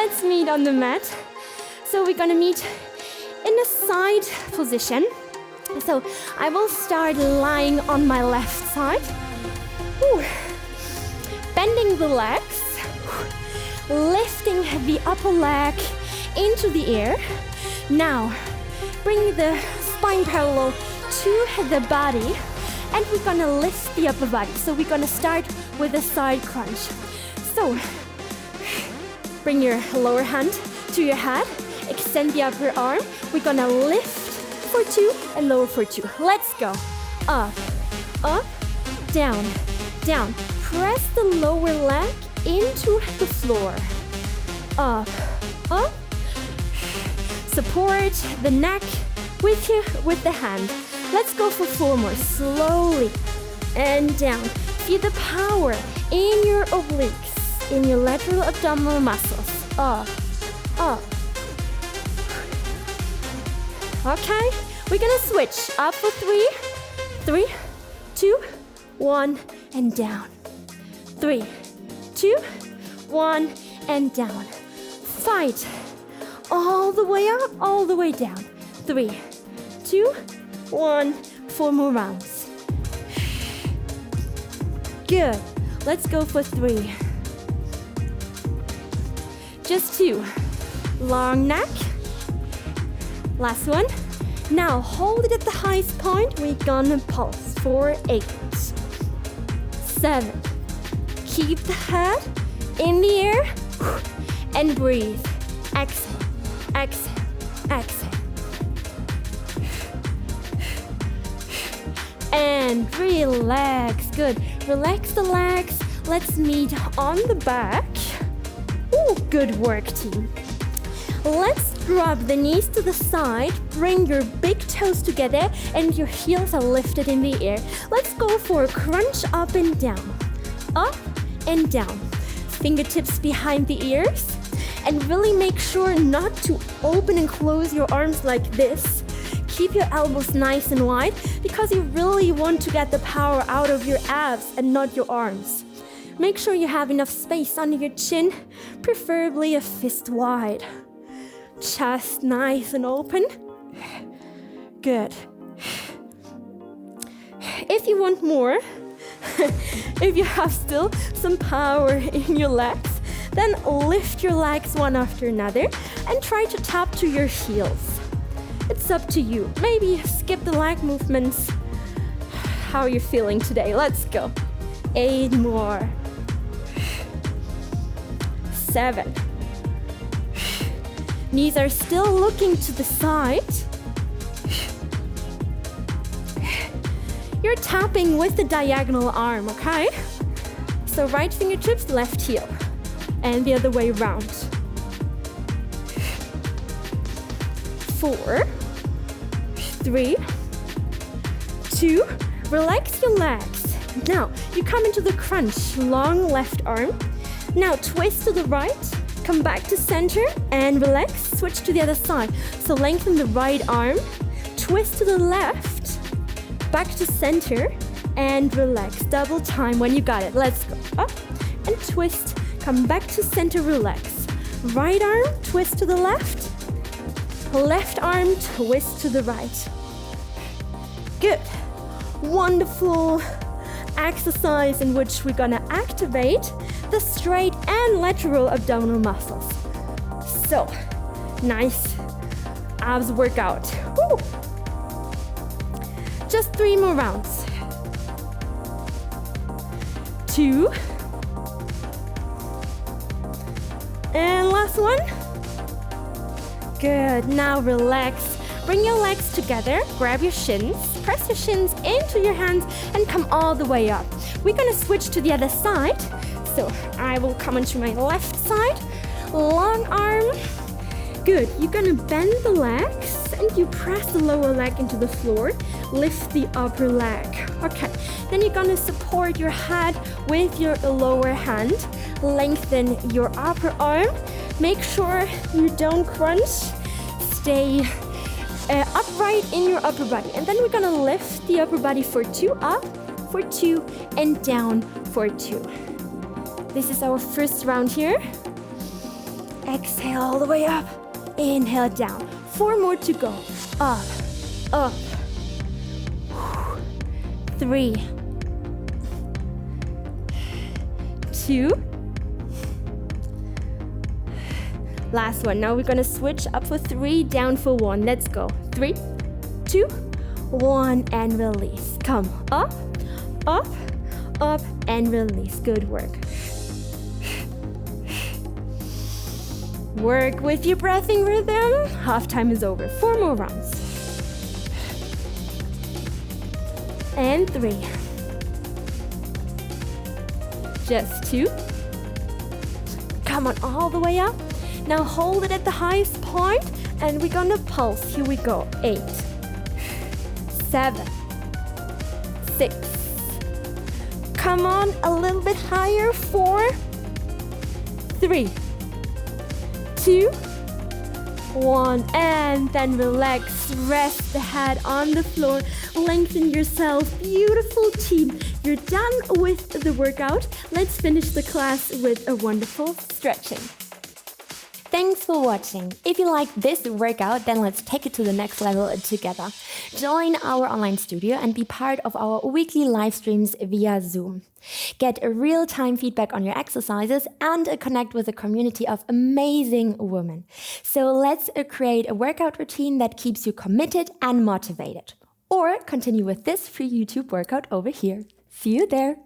let's meet on the mat. So we're gonna meet in a side position. So I will start lying on my left side. Whew. Bending the legs, lifting the upper leg into the air. Now, bring the spine parallel to the body, and we're gonna lift the upper body. So we're gonna start with a side crunch. So, bring your lower hand to your head, extend the upper arm. We're gonna lift for 2 and lower for 2. Let's go. Up, up, down, down. Press the lower leg into the floor. Up, up. Support the neck with the hand. Let's go for 4 more. Slowly and down. Feel the power in your obliques, in your lateral abdominal muscles. Up, up. Okay, we're gonna switch. Up for 3. 3, 2, 1, and down. 3, 2, 1, and down. Fight. All the way up, all the way down. 3, 2, 1. 4 more rounds. Good. Let's go for 3. Just 2. Long neck. Last one. Now hold it at the highest point. We're gonna pulse for 8, 7. Keep the head in the air and breathe. Exhale, exhale, exhale. And relax. Good. Relax the legs. Let's meet on the back. Ooh, good work, team. Let's drop the knees to the side. Bring your big toes together and your heels are lifted in the air. Let's go for a crunch up and down. Up and down. Fingertips behind the ears. And really make sure not to open and close your arms like this. Keep your elbows nice and wide because you really want to get the power out of your abs and not your arms. Make sure you have enough space under your chin, preferably a fist wide. Chest nice and open. Good. If you want more, if you have still some power in your legs, then lift your legs one after another and try to tap to your heels. It's up to you. Maybe skip the leg movements. How are you feeling today? Let's go. 8 more. 7. Knees are still looking to the side. You're tapping with the diagonal arm, okay? So right fingertips, left heel. And the other way around. 4, 3, 2, relax your legs. Now, you come into the crunch, long left arm. Now twist to the right, come back to center and relax, switch to the other side. So lengthen the right arm, twist to the left, back to center and relax. Double time when you got it. Let's go up and twist, come back to center, relax. Right arm, twist to the left, left arm, twist to the right. Good. Wonderful exercise in which we're gonna activate the straight and lateral abdominal muscles. So, nice abs workout. Woo. Just 3 more rounds. 2. And last one. Good. Now relax. Bring your legs together, grab your shins, press your shins into your hands and come all the way up. We're gonna switch to the other side. So I will come onto my left side, long arm. Good, you're gonna bend the legs and you press the lower leg into the floor, lift the upper leg. Okay, then you're gonna support your head with your lower hand, lengthen your upper arm, make sure you don't crunch, stay upright in your upper body. And then we're gonna lift the upper body for 2, up for 2, and down for 2. This is our first round here. Exhale all the way up. Inhale down. 4 more to go. Up, up. 3, 2. Last one. Now we're gonna switch up for 3, down for 1. Let's go. 3, 2, 1, and release. Come up, up, up, and release. Good work. Work with your breathing rhythm. Half time is over. 4 more rounds. And 3. Just 2. Come on, all the way up. Now hold it at the highest point, and we're gonna pulse. Here we go. 8, 7, 6. Come on, a little bit higher. 4, 3, 2, 1, and then relax. Rest the head on the floor. Lengthen yourself. Beautiful team. You're done with the workout. Let's finish the class with a wonderful stretching. Thanks for watching. If you like this workout, then let's take it to the next level together. Join our online studio and be part of our weekly live streams via Zoom. Get a real-time feedback on your exercises and connect with a community of amazing women. So let's create a workout routine that keeps you committed and motivated. Or continue with this free YouTube workout over here. See you there.